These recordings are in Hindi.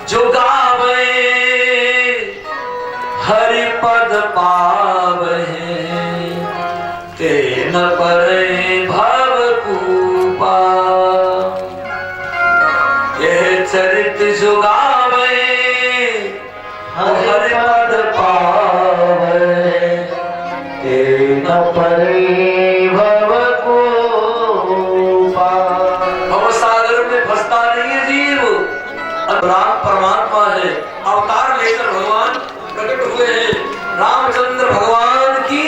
जो गावे हरि पद पावे ते न परे भव कूपा। यह चरित जो गावे हरि पद पावे ते न परे भव कूपा। भव सागर में फंसता नहीं है जीव। राम परमात्मा है, अवतार लेकर भगवान प्रकट हुए हैं। रामचंद्र भगवान की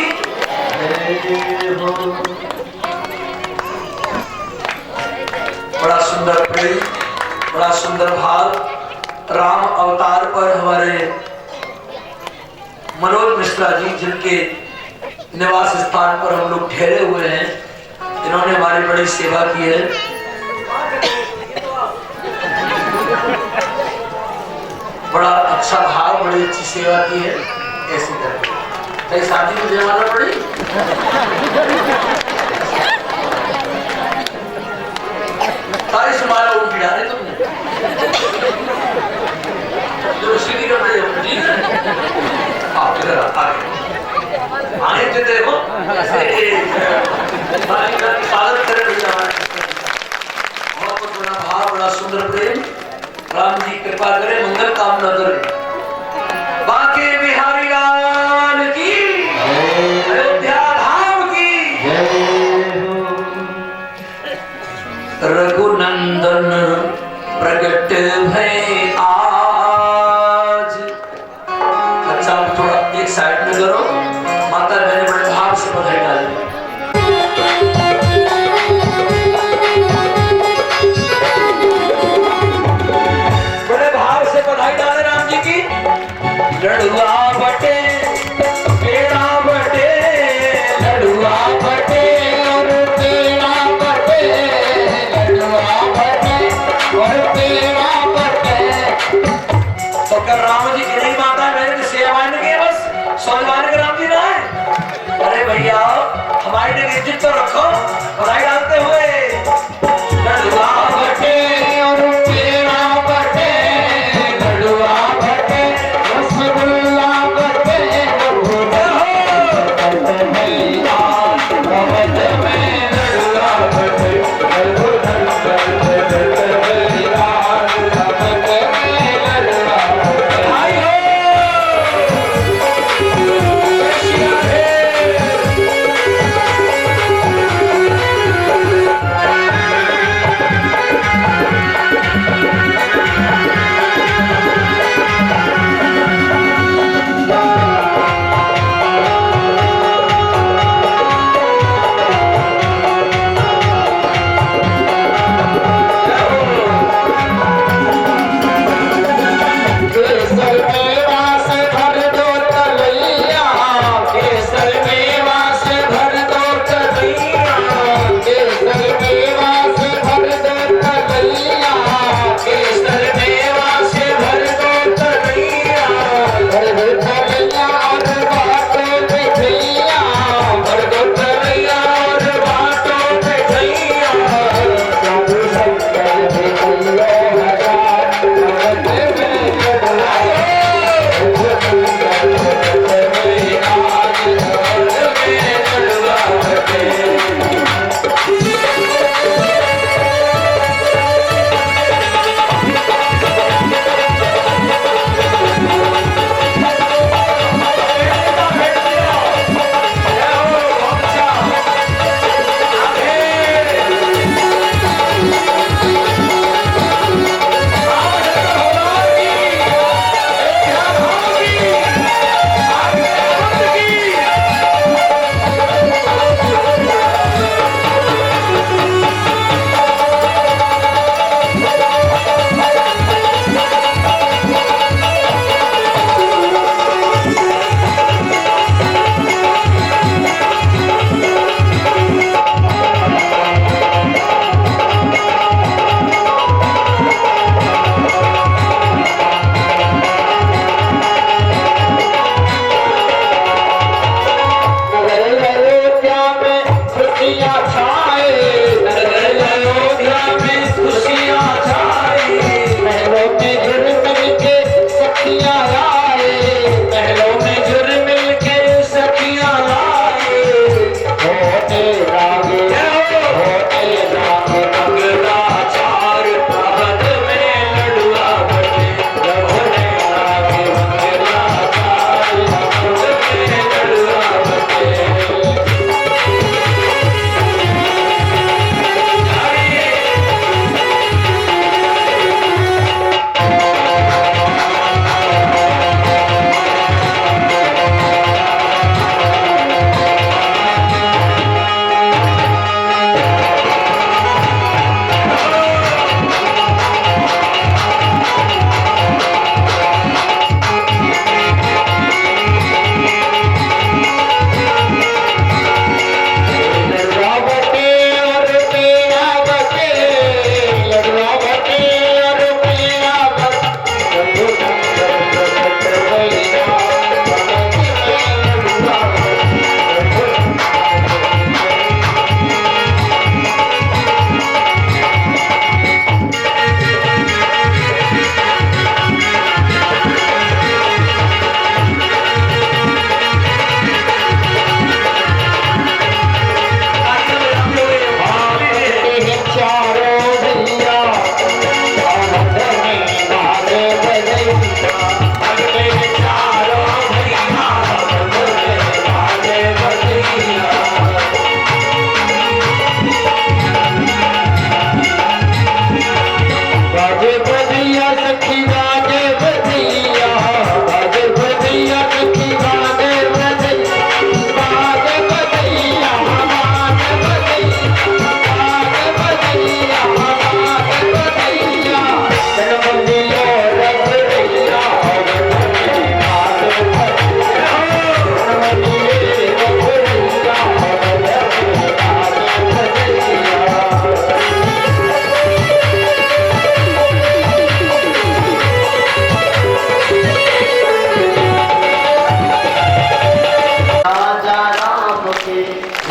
बड़ा सुंदर प्रेम, बड़ा सुंदर भाव। राम अवतार पर हमारे मनोज मिश्रा जी, जिनके निवास स्थान पर हम लोग ठहरे हुए हैं, इन्होंने हमारी बड़ी सेवा की है। बड़ा अच्छा भाव, बड़ी अच्छी सेवा की है। ऐसी करके कई शादी में जमाना पड़ी। सारी समाया उनकी डाले तुमने जो सीधी कर रहे हो। ठीक है, आप इधर आगे देते हो स्वागत करें भैया। बहुत बड़ा भाव, बड़ा सुंदर प्रेम। राम जी कृपा करें, मंगल कामना करें। बांके बिहारी लाल की, अयोध्या धाम की। रघुनंदन प्रकट भय आज। अच्छा, थोड़ा एक साइड में करो। माता मैंने बड़े भाव से बधाई डाली। लड़ुआ बटे पेड़ा बटे, लड़ुआ बटे और पेड़ा बटे, लड़ुआ बटे और पेड़ा बटे। तो कर राम जी की नहीं माता मेरे सेवान के बस सोलवान के राम जी ना है। अरे भैया हमारी ने इज्जत तो रखो, बधाई डालते हुए। लड़ुआ बटे और पेड़ा बटे, लड़ुआ बटे रसगुल्ला बटे,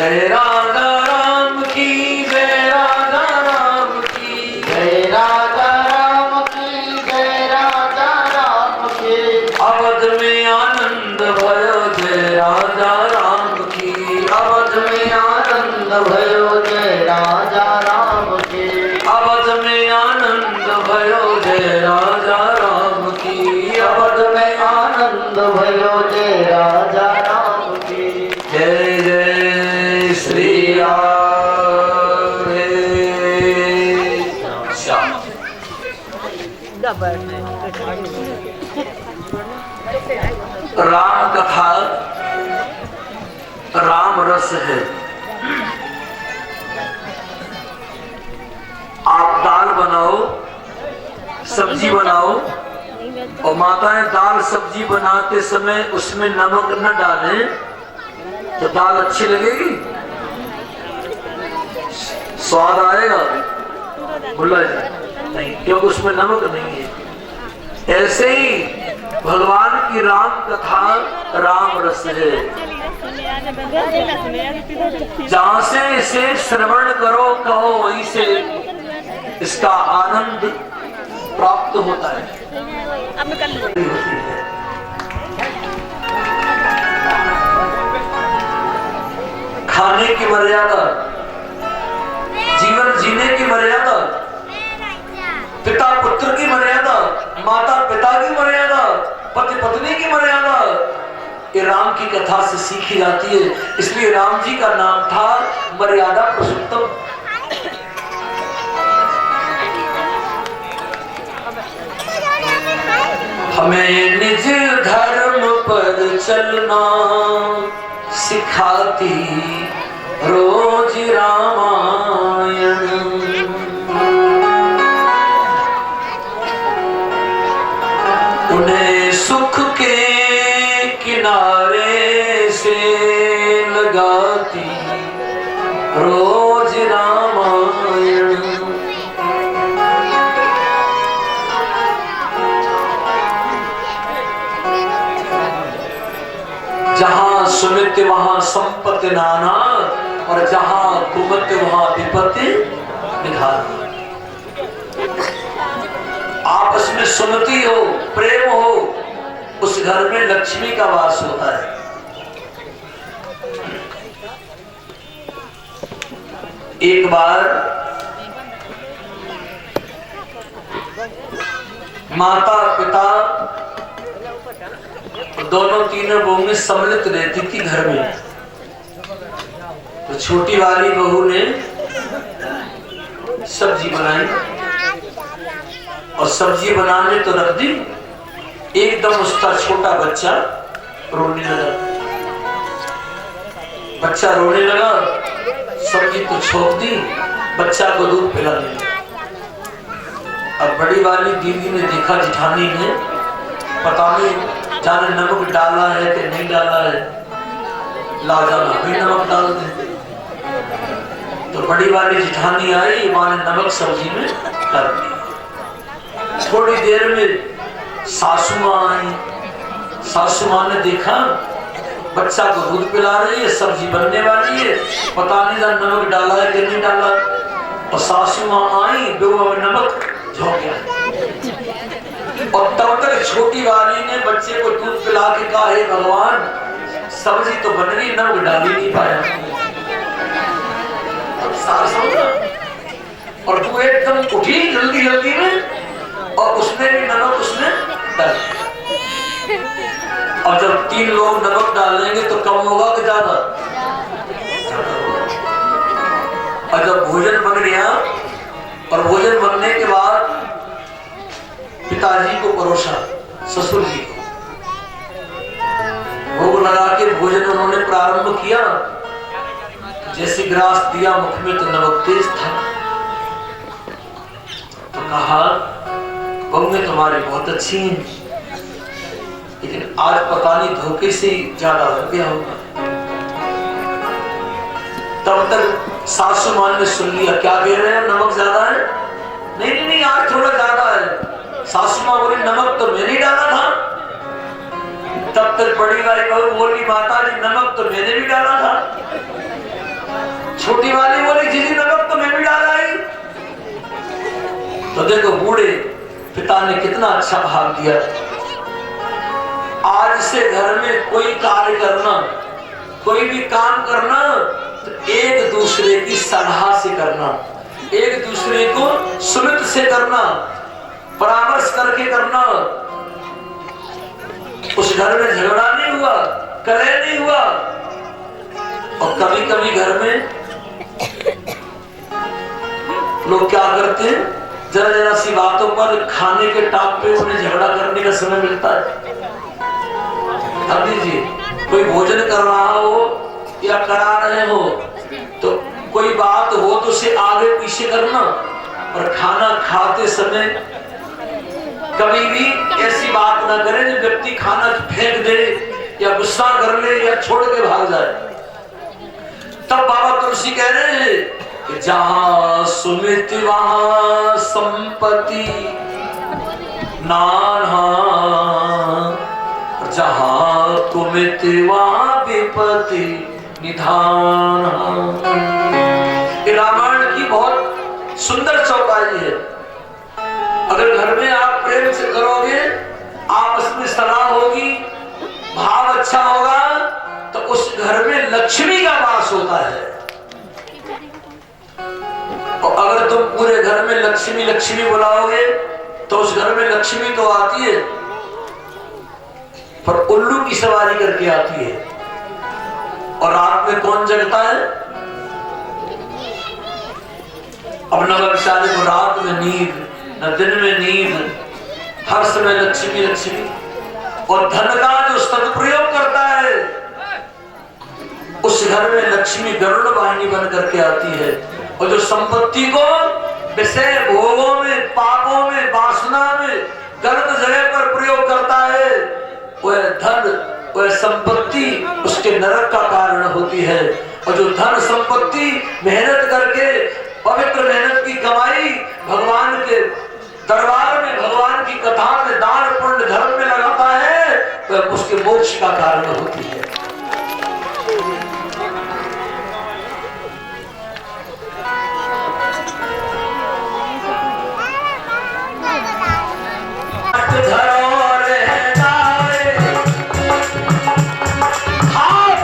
जय राधा राम की जय राधा राम की जय राधा राम की जय राधा राम की अवध में आनंद भयो जय राधा राम की अवध में आनंद भयो जय राजा राम की अवध में आनंद भयो जय राजा राम की अवध में आनंद भयो जय राजा राम की जय जय श्री राधे श्याम। राम कथा राम रस है। आप दाल बनाओ सब्जी बनाओ और माताएं दाल सब्जी बनाते समय उसमें नमक न डालें तो दाल अच्छी लगेगी, स्वाद आएगा बोला नहीं, क्योंकि उसमें नमक नहीं है। ऐसे ही भगवान की राम कथा राम रस है। जहां से इसे श्रवण करो कहो वहीं से इसका आनंद प्राप्त होता है। खाने की मर्यादा, जीवन जीने की मर्यादा, पिता पुत्र की मर्यादा, माता पिता की मर्यादा, पति पत्नी की मर्यादा, ये राम की कथा से सीखी जाती है। इसलिए राम जी का नाम था मर्यादा पुरुषोत्तम। हमें निज धर्म पर चलना सिखाती रोज रामायण। उन्हें सुख के किनारे से लगाती रोज रामायण। जहां सुमित वहां संपत्ति नाना और जहां कुमत वहां विपत्ति निधान। आपस में सुमति हो प्रेम हो उस घर में लक्ष्मी का वास होता है। एक बार माता पिता दोनों तीनों बहुएं सम्मिलित रहती थी घर में। तो छोटी वाली बहू ने सब्जी बनाई और सब्जी बनाने तो रख दी, एकदम उसका छोटा बच्चा रोने लगा। बच्चा रोने लगा, सब्जी तो छोड़ दी, बच्चा को दूध पिला दिया। अब बड़ी वाली दीदी ने देखा जिठानी ने, पता नहीं जाने नमक डाला है कि नहीं डाला है, ला जाना भी नमक डाल दे। तो बड़ी वाली जिठानी आई, मां ने नमक सब्जी में डाल दिया। थोड़ी देर में सासू मां आई। सासू मां ने देखा बच्चा को दूध पिला रही है, सब्जी बनने वाली है, पता नहीं जाने नमक डाला है कि नहीं डाला। और सासू मां आई, बेहुआ में नमक झोंक गया। और तब तक छोटी वाली ने बच्चे को दूध पिला के कहा, हे भगवान सब्जी तो बन रही, नमक डाल ही नहीं पाया। और तू एकदम उठी जल्दी जल्दी में और उसने भी नमक उसमें डाल। और जब 3 लोग नमक डालेंगे तो कम होगा कि ज्यादा? और जब भोजन बन गया और भोजन बनने के बाद पिताजी को परोसा, ससुर जी को भोग लगा के भोजन उन्होंने प्रारंभ किया। जैसे ग्रास दिया मुख में तो नमक तेज था। तो कहा बहुएं तुम्हारी बहुत अच्छी हैं, लेकिन आज पता नहीं धोखे से ज्यादा हो गया होगा। तब तक सासू मां ने सुन लिया, क्या कह रहे हैं, नमक ज्यादा है? नहीं नहीं नहीं, आज थोड़ा ज्यादा है। सासू मां बोली नमक तो मैंने डाला था। तब तक बड़ी वाली बहू बोली माता जी नमक तो मैंने भी डाला था। छोटी वाली बोली जी नमक तो मैं भी डाला ही। तो देखो बूढ़े पिता ने कितना अच्छा भाव दिया। आज से घर में कोई कार्य करना, कोई भी काम करना तो एक दूसरे की सलाह से करना, एक दूसरे को सुमित से करना, परामर्श करके करना। उस घर में झगड़ा नहीं हुआ, कलह नहीं हुआ। और कभी कभी घर में लोग क्या करते हैं, जरा जरा सी बातों पर खाने के टाप पे उन्हें झगड़ा करने का समय मिलता है। अब दीजिए, कोई भोजन कर रहा हो या करा रहे हो तो कोई बात हो तो उसे आगे पीछे करना, और खाना खाते समय कभी भी ऐसी बात ना करें जो व्यक्ति खाना फेंक दे या गुस्सा कर ले या छोड़ के भाग जाए। तब बाबा तुलसी कह रहे हैं कि जहां सुमित वहां संपत्ति नाना, जहां कुमित वहां विपत्ति निधान। रामायण की बहुत सुंदर चौपाई है। अगर घर में आप प्रेम से करोगे, आपस में सलाह होगी, भाव अच्छा होगा, तो उस घर में लक्ष्मी का वास होता है। और अगर तुम पूरे घर में लक्ष्मी लक्ष्मी बुलाओगे तो उस घर में लक्ष्मी तो आती है पर उल्लू की सवारी करके आती है। और रात में कौन जगता है? अब नवविशाली को रात में नींद न दिन में नींद, हर समय लक्ष्मी लक्ष्मी। और धन का जो सदुपयोग करता है उस घर में लक्ष्मी गरुड़ वाहिनी बन करके आती है। और जो संपत्ति को विषय भोगों में, पापों में, वासना में, गलत जगह पर प्रयोग करता है, वह धन, वह संपत्ति उसके नरक का कारण होती है। और जो धन संपत्ति मेहनत करके, पवित्र मेहनत की कमाई भगवान के दरबार में, भगवान की कथा में, दान पुण्य धर्म में लगाता है, वह उसके मोक्ष का कारण होती है। हाथ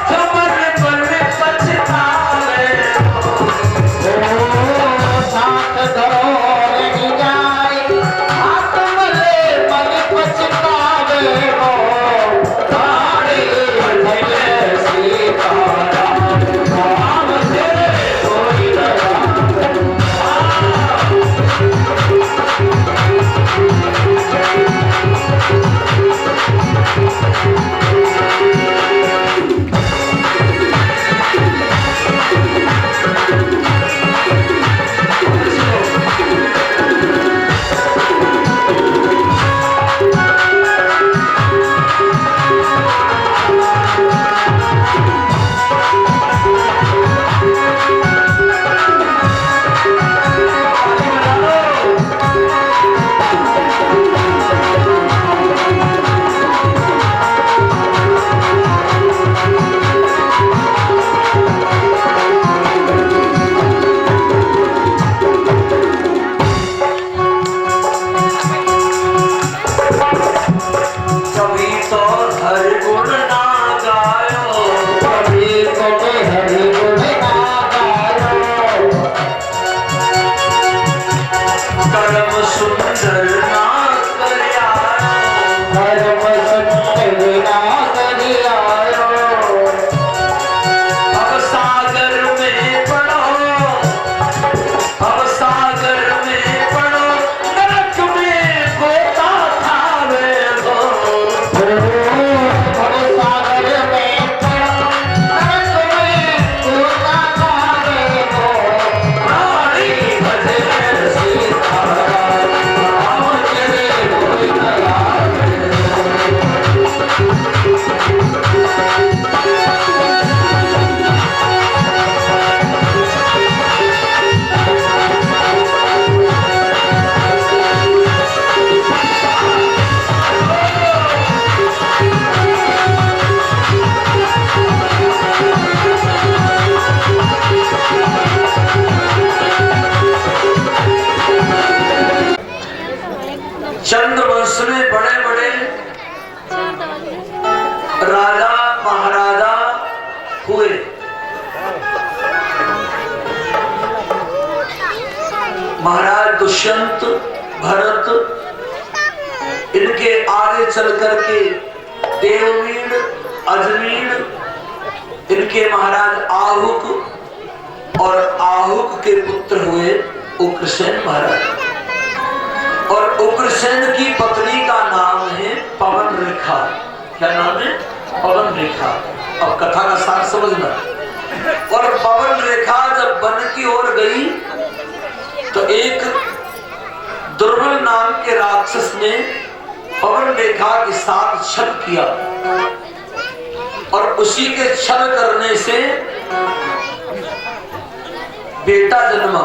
राजा महाराजा हुए। महाराज दुष्यंत, भरत, इनके आगे चल करके देववीण, अजमीण, इनके महाराज आहुक और आहुक के पुत्र हुए उग्रसेन महाराज। और उग्रसेन की पत्नी का नाम है पवन रेखा। क्या नाम है? पवन रेखा। अब कथा का सार समझना। और पवन रेखा जब वन की ओर गई तो एक दुर्बल नाम के राक्षस ने पवन रेखा के साथ छल किया और उसी के छल करने से बेटा जन्मा।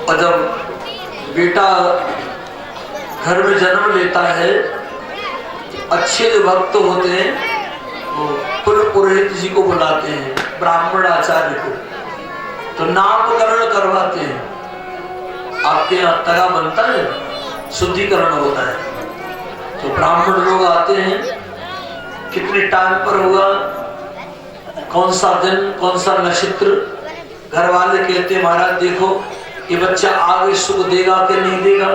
और जब बेटा घर में जन्म लेता है, अच्छे जो भक्त होते हैं वो कुल पुरोहित जी को बुलाते हैं, ब्राह्मण आचार्य को, तो नामकरण करवाते हैं। आपके यहाँ तगा बनता है, शुद्धिकरण होता है, तो ब्राह्मण लोग आते हैं, कितने टाइम पर होगा, कौन सा दिन, कौन सा नक्षत्र। घर वाले कहते हैं महाराज देखो ये बच्चा आगे सुख देगा कि नहीं देगा,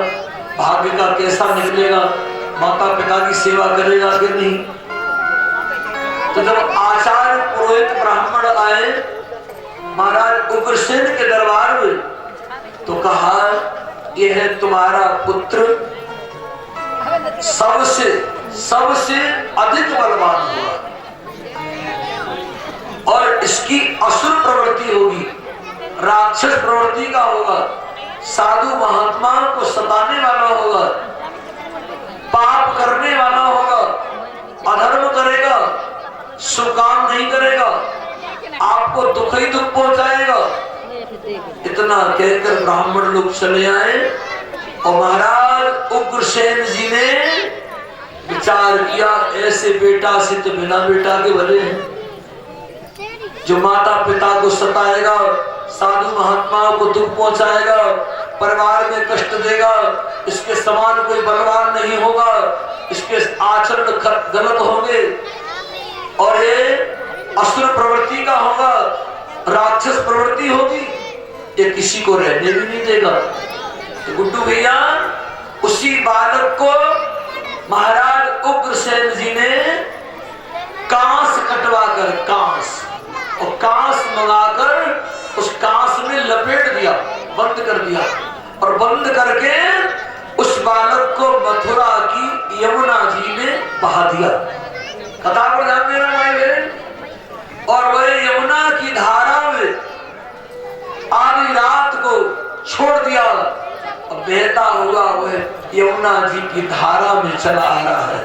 भाग्य का कैसा निकलेगा, माता पिता की सेवा करेगा कि नहीं। तो जब आचार्य पुरोहित ब्राह्मण आए महाराज उग्रसेन के दरबार में, तो कहा यह है तुम्हारा पुत्र, सबसे अधिक बलवान होगा और इसकी असुर प्रवृत्ति होगी, राक्षस प्रवृत्ति का होगा, साधु महात्माओं को सताने वाला होगा, पाप करने वाला होगा, अधर्म करेगा, शुभ काम नहीं करेगा, आपको दुख ही दुख पहुंचाएगा। इतना कहकर ब्राह्मण लोग चले आए और महाराज उग्रसेन जी ने विचार किया ऐसे बेटा से तो बिना बेटा के भले हैं, जो माता पिता को सताएगा, साधु महात्माओं को दुख पहुंचाएगा, परिवार में कष्ट देगा, इसके समान कोई बलवान नहीं होगा, इसके आचरण गलत होंगे और ये असुर प्रवृत्ति का होगा, राक्षस प्रवृत्ति होगी, ये किसी को रहने भी नहीं देगा। तो गुड्डू भैया उसी बालक को महाराज उग्रसेन जी ने कांस कटवा कर, कांस और कांस मंगाकर उस कांस में लपेट दिया, बंद कर दिया और बंद करके उस बालक को मथुरा की यमुना जी में बहा दिया। कथा पर ध्यान देना भाई बहन। और वह यमुना की धारा में आधी रात को छोड़ दिया और बहता हुआ वह यमुना जी की धारा में चला आ रहा है।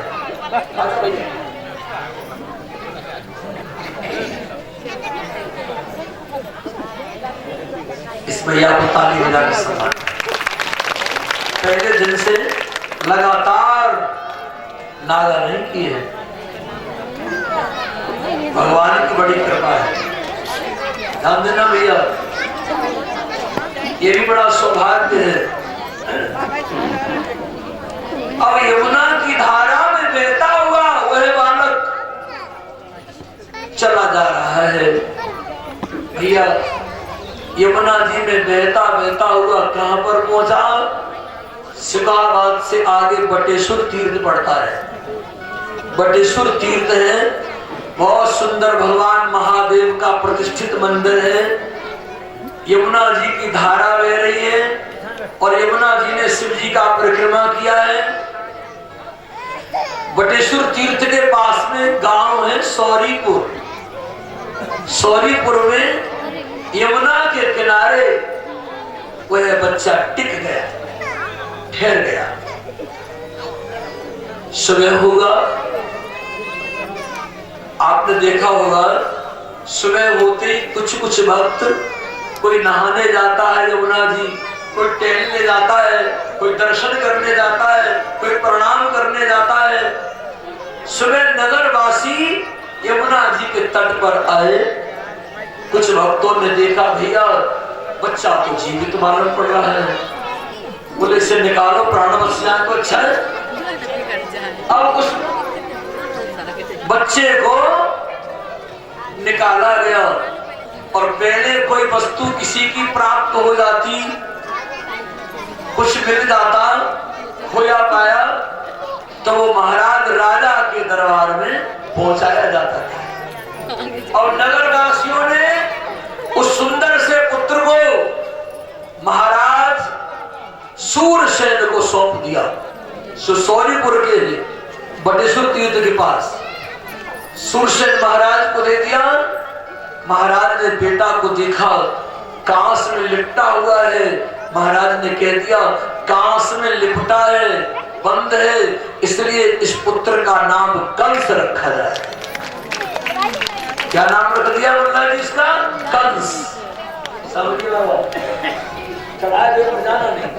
इस भैया को ताली बजा के सम्मान। पहले दिन से लगातार नागा नहीं किए हैं, भगवान की बड़ी कृपा है। ध्यान देना भैया, ये भी बड़ा सौभाग्य है। अब यमुना की धारा में बहता हुआ वह बालक चला जा रहा है। भैया यमुना जी में बहता बहता हुआ कहां पर पहुंचा? सिकाबाद से आगे बटेश्वर तीर्थ पड़ता है। बटेश्वर तीर्थ है, बहुत सुंदर भगवान महादेव का प्रतिष्ठित मंदिर है। यमुना जी की धारा बह रही है और यमुना जी ने शिव जी का परिक्रमा किया है। बटेश्वर तीर्थ के पास में गांव है सौरीपुर। सौरीपुर में यमुना के किनारे वह बच्चा टिक गया, ठहर गया। सुबह होगा, आपने देखा होगा सुबह होते ही कुछ कुछ भक्त, कोई नहाने जाता है यमुना जी, कोई टहलने जाता है, कोई दर्शन करने जाता है, कोई प्रणाम करने जाता है। सुबह नगरवासी यमुना जी के तट पर आए। कुछ भक्तों ने देखा भैया बच्चा तो जीवित मालूम पड़ रहा है, बोले इसे निकालो, प्राण बच जाए तो अच्छा है। अब बच्चे को निकाला गया और पहले कोई वस्तु किसी की प्राप्त हो जाती, कुछ मिल जाता, खोया पाया, तो वो महाराज राजा के दरबार में पहुंचाया जाता था। और नगरवासियों ने उस सुंदर से पुत्र को महाराज सूरसेन को सौंप दिया। सोनीपुर के बटेश्वर तीर्थ के पास सूरसेन महाराज को दे दिया। महाराज ने बेटा को देखा, कांस में लिपटा हुआ है। महाराज ने कह दिया कांस में लिपटा है, बंद है, इसलिए इस पुत्र का नाम कंस रखा जाए। क्या नाम रख दिया मुल्ला जी इसका? कंस। समझ गया? चढ़ा दे पर जाना नहीं।